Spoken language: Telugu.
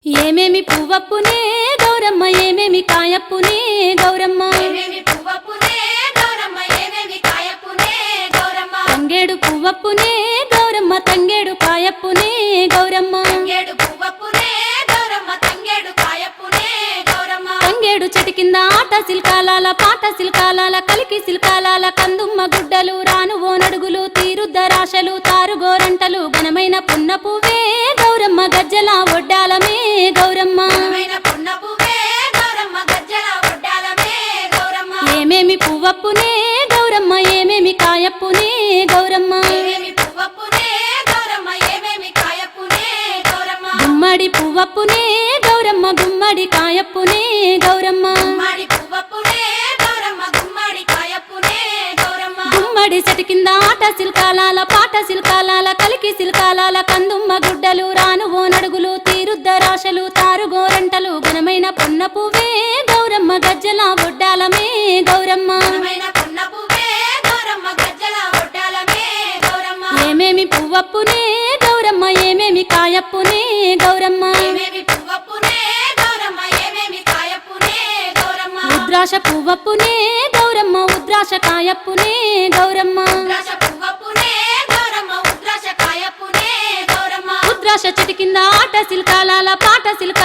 ఏమేమి పువ్వప్పునే గౌరమ్మ ఏమేమి కాయప్పునే గౌరమ్మ ఏమేమి పువ్వప్పునే గౌరమ్మ ఏమేమి కాయప్పునే గౌరమ్మ తంగేడు పువ్వప్పునే గౌరమ్మ తంగేడు కాయప్పునే గౌరమ్మ తంగేడు పువ్వప్పునే గౌరమ్మ తంగేడు కాయప్పునే గౌరమ్మ తంగేడు చెట్టు కింద ఆట సిల్కాలాల పాట సిల్కాలాల కలికి సిల్కాలాల కందుమ్మ గుడ్డలు రాను ఓ నడుగులు తీరుద్దరాశలు తారుగోరంటలు ఘనమైన పున్న పువ్వే గౌరమ్మ గజ్జల ఒడ్డాలమే గౌరమ్మ ఘనమైన పున్న పువ్వే గౌరమ్మ గజ్జల ఒడ్డాలమే గౌరమ్మ ఏమేమి పువ్వప్పునే గౌరమ్మ ఏమేమి కాయప్పునే గౌరమ్మ ఏమేమి పువ్వప్పునే గౌరమ్మ ఏమేమి కాయప్పునే గౌరమ్మ గుమ్మడి పువ్వప్పునే గౌరమ్మ గుమ్మడి కాయప్పునే గౌరమ్మ గుమ్మడి పువ్వప్పునే గౌరమ్మ గుమ్మడి కాయప్పునే గౌరమ్మ గుమ్మడి చెట్టు కింద ఆట సిల్కాలాల పాట సిల్కాలాల కలికి సిల్కాలాల కందుమ్మ గుడ్డలు రాను ఓ నడుగులు తీరుద్దరాశలు తారుగోరంటలు ఘనమైన పున్న పువ్వే గౌరమ్మ గజ్జల ఒడ్డాలమే గౌరమ్మ ఘనమైన పున్న పువ్వే గౌరమ్మ గజ్జల ఒడ్డాలమే గౌరమ్మ ఏమేమి పువ్వప్పునే గౌరమ్మ ఏమేమి కాయప్పునే గౌరమ్మ ఏమేమి పువ్వప్పునే గౌరమ్మ ఏమేమి కాయప్పునే గౌరమ్మ ఉద్రాశ పువ్వప్పునే గౌరమ్మ ఉద్రాశ కాయప్పునే గౌరమ్మ ఉద్రాశ పువ్వప్పునే గౌరమ్మ ఉద్రాశ కాయప్పునే గౌరమ్మ ఉద్రాశ చెట్టు కింద ఆట సిల్కాలాల పాట సిల్క